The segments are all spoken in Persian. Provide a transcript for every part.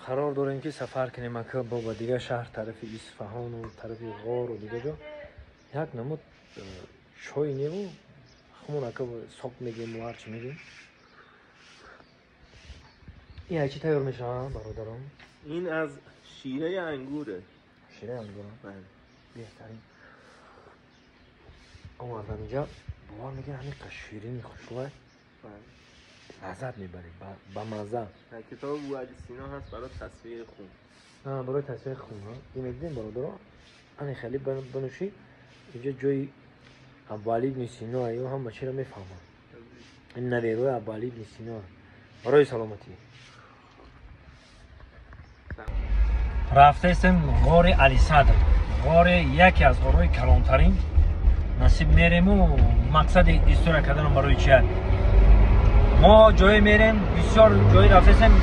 قرار داریم که سفر کنیم که با دیگه شهر طرف اصفهان و طرف غار و دیگه جا یک نمود چای نیمو همون که ساق میگیم و هرچی میگیم. این هرچی تیار میشه برادران؟ این از شیره انگوره. شیره انگوره؟ بله. بهترین. آمدم اینجا باور میگه همین شیرینی خوشبوه. بله. لذت میبریم با مزه. در کتاب بوعلی سینا هست برای تصفیه خون. برای تصفیه خون ها. این میدیم برادران. این خیلی بنوشی. اینجا جای ابوعلی بن سینا ایو هم چرا میفهمم. این نویروی ابوعلی بن سینا برای سلامتی. رفته استم غار علی صدر. غار یکی از غارهای کلانترین. نصیب میریم و مقصد استوره کردن برای چیه؟ ما جای میریم بسیار جای رفتیم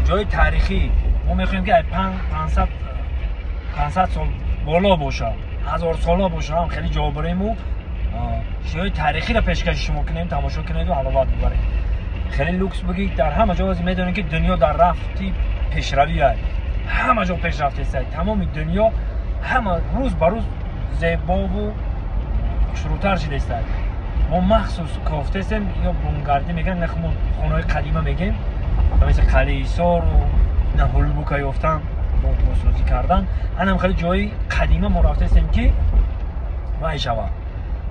جای تاریخی. ما میخوایم که 500 سال بالا باشه 1000 ساله باشه هم خیلی جا بریم و جای تاریخی را پیشکش شما کنیم تماشا کنید و حلاوت ببرید. خیلی لوکس بگید در همه جا میدونید که دنیا در رفتی پیشروی است. همه جا پیشرفته است. تمام دنیا همه روز به روز زیبا و شروعتر شده است. ما مخصوص کافته هستیم یا بونگاردی میگن نخمون خانه‌های قدیمه میگیم مثل قلعه ایثار و نهولبو که یافتن ما بازسازی کردن. هم خیلی جای قدیمه ما رفته هستیم که رای شود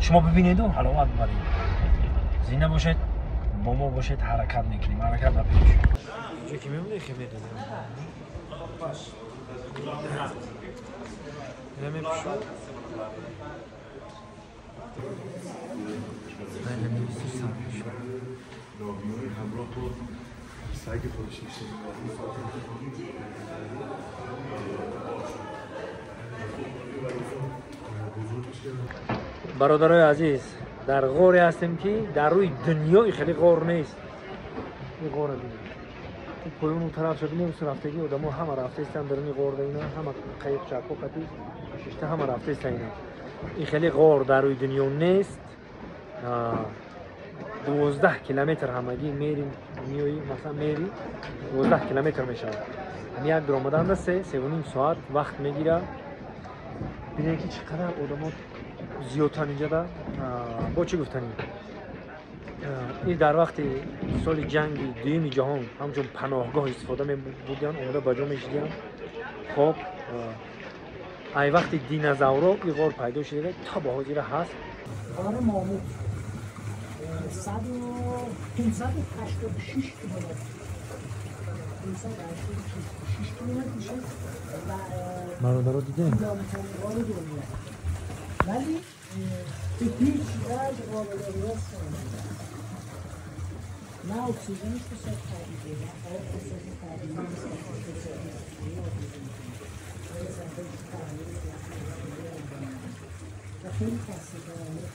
شما ببینید و حلاوت ببرید. زنده باشید با ما باشید حرکت میکنیم حرکت نپیش. اینجا که میمونه که میدونیم نمیپیشو من نمیسی سرمشو راهیوی همراه با سگ خودشیشته برادرای عزیز در غاری هستیم که در روی دنیای خیلی غار نیست. این غار رو بینید تو پایون اون طرف شو بینید و رفتگی آدم ها همه رفته هستن در این غار اینا همه قیق چکو قطی ششته همه رفته هستن اینا. این خیلی غار در روی دنیا نیست. 12 کیلومتر همگی میریم میایی مثلا میری 12 کیلومتر میشه. یک درآمدن ده 3.5 ساعت وقت میگیره. ببینید که چقدر آدم‌ها زیادتر اینجا ده با چی گفتنی این در وقت سال جنگ دوم جهان همچون پناهگاه استفاده می‌بودن اونجا بجا می‌شدن. خب ای وقت دینازورها این غار پیدا شده تا به حاضر هست. غار ماموت 586 کیلومتر 586 کیلومتر میشه و برادرها دیدن غار دنیا ولی به هیچ وجه قابل قیاس نه اکسیژنش به صد طبیعیه نه آب به صد طبیعیه نه صد و خیلی خسته کننده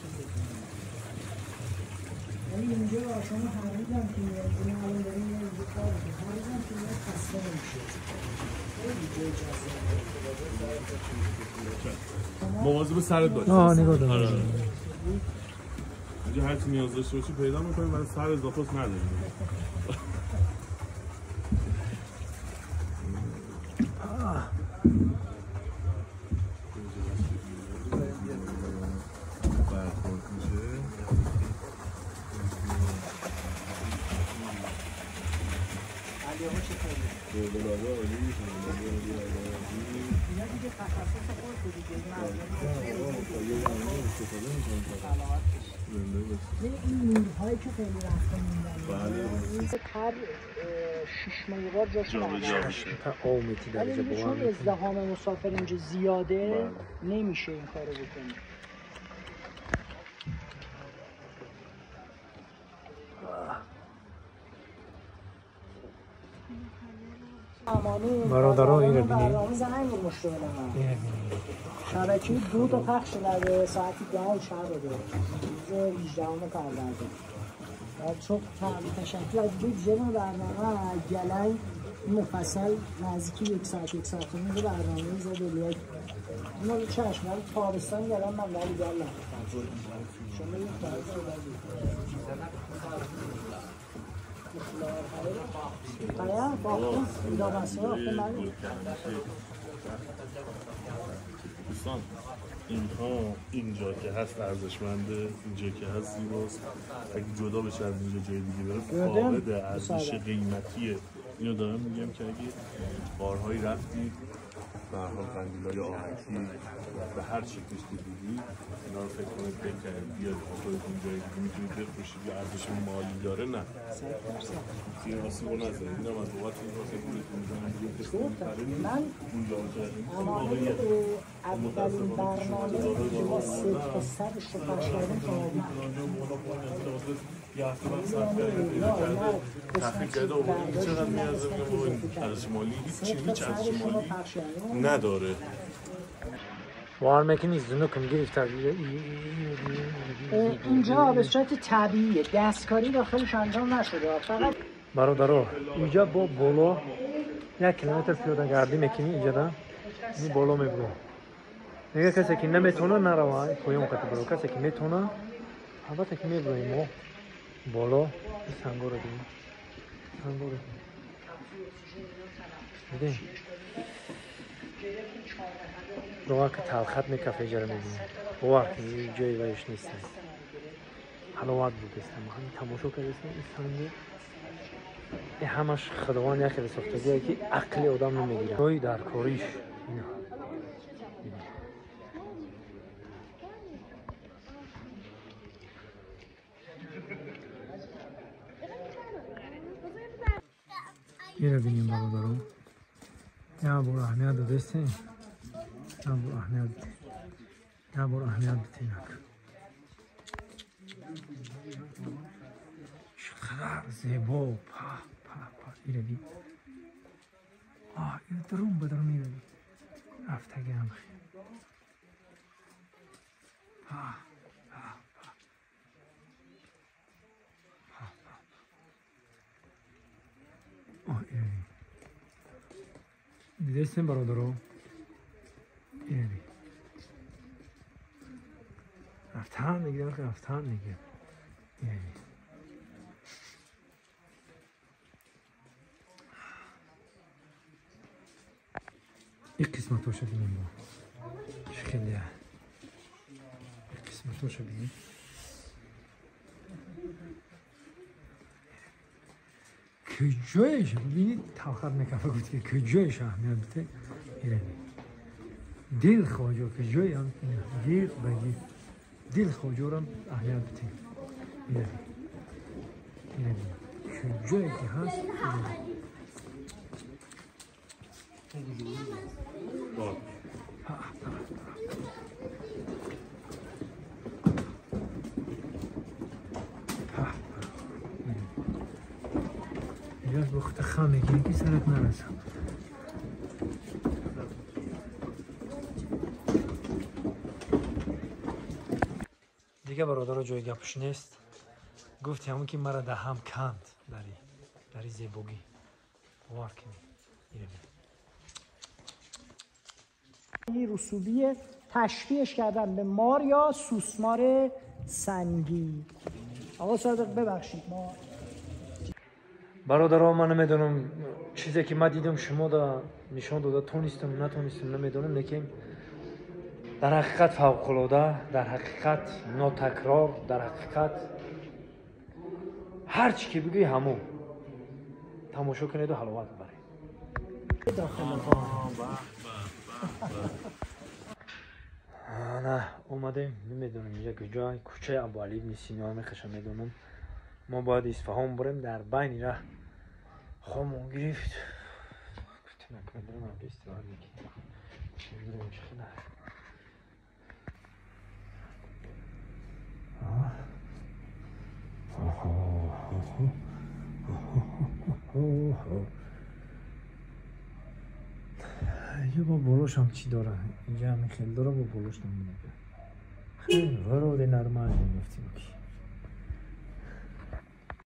ولی اینجا شما هر روز هم که میاد این الان داریم اینجا کار میکنیم هر روز هم که میاد خسته نمیشه خیلی جای جذابه مواظب سرت باش. نگاه دارم اینجا هر چی نیاز داشته باشی پیدا میکنیم ولی سر اضافه نداریم. این نورهایی که خیلی رفته موندن هر 6 ماه یه بار جاشون آمتی در اینجا ولی چون ازدحام مسافر اینجا زیاده نمیشه این کارو بکنیم. برادرها اینو ببینید. برنامه زنگ مشکل من. شبکه 2 تا پخش شده ساعت 10 شب بوده. روز 18 فروردین. بعد چون تشکیل از دو جمع برنامه گلنگ مفصل نزدیکی 1 ساعت 1 ساعت و نیم برنامه زده بیاد. اینو چشم من تابستان گلن من ولی گلن. شما یک دوستان اینها اینجا که هست ارزشمنده، اینجا که هست زیباست. اگه جدا بشه از اینجا جای دیگه بره فاقد ارزش قیمتیه. اینو دارم میگم که اگه بارهایی رفتید به هر حال قندیلای آهکی به هر شکلش که دیدید اینا رو فکر کنید بکنید بیاد خودتون جای دیگه میتونید بفروشید یا ارزش مالی داره نه زیر آسیب رو نذارید. اینم از بابت این واسه پولتون میزنم دیگه کسی میخرید من پول داره کردیم اولین برنامه که با 3 تا 100 رو پخش کردیم که یه هفته بعد صرف کردیم تحقیق کرده آوردیم چقدر نیازه میگم با این ارزش مالی هیچ ارزش مالی نداره. Var mekanizmi کم گرفتار. اینجا به صورت طبیعیه دستکاری داخلش انجام نشده فقط برادرها اینجا با بالا 1 کیلومتر پیاده گردی میکنی اینجا این بالا میبره. دیگه کسی که نمیتونه نروه پایین وقت برو. کسی که میتونه البته که میبره ما بالا سنگا رو دیدیم. سنگا رو دیدیم. روان که تلخت میکافه جرم میبینیم. باور کنید جایی وایش نیست. حلاوت بود استم. همین تماشا کردیم این سنگو. این همش خدوان یکی به ساختگیه که عقل آدم نمیگیره. جایی در کاریش اینا. اینو ببینیم برادران. یا برو اهمیت دادستین. یا برو اهمیت بده. یا برو اهمیت بده. چقدر زیبا. پا اینو ببین. اینو درون به درون میبینی. رفتگی هم خیلی. دیدستین برادرها اینه رفتن میگه رفتن میگه اینه یک قسمتاشو ببینیم با خیلی یک قسمتاشو ببینیم که جایش ببینید تلخت میکفه گفت که جایش اهمیت بده اینه دل خواجه که جای هم گیر بگیر دل خواجه رو اهمیت بده اینه که جایی که هست اینجاست بخت خم میگیری که سرت نرسم دیگه برادر جای گپش نیست گفتی همون که مرا دهم کند داری زیبوگی باور کنی این رسوبی تشبیهش کردن به مار یا سوسمار سنگی. آقا صادق ببخشید ما برادرها من نمیدونم چیزی که من دیدم شما دا نشان داده تونستم نتونستم نمیدونم لیکن در حقیقت فوق‌العاده در حقیقت ناتکرار در حقیقت هر چی که بگی همون تماشا کنید و حلاوت ببرید داخل نه اومدیم نمیدونم اینجا کجای کوچه ابوعلی بن سینا میخشم میدونم ما باید اصفهان بریم در بین راه خامون گرفت گفتم نکنم من به استراحت میکنم میگیرم چه خیلی اینجا با بلوش هم چی داره؟ اینجا همین خیلی داره با بلوش نمیده. خیلی ورود نرمال میگفتیم.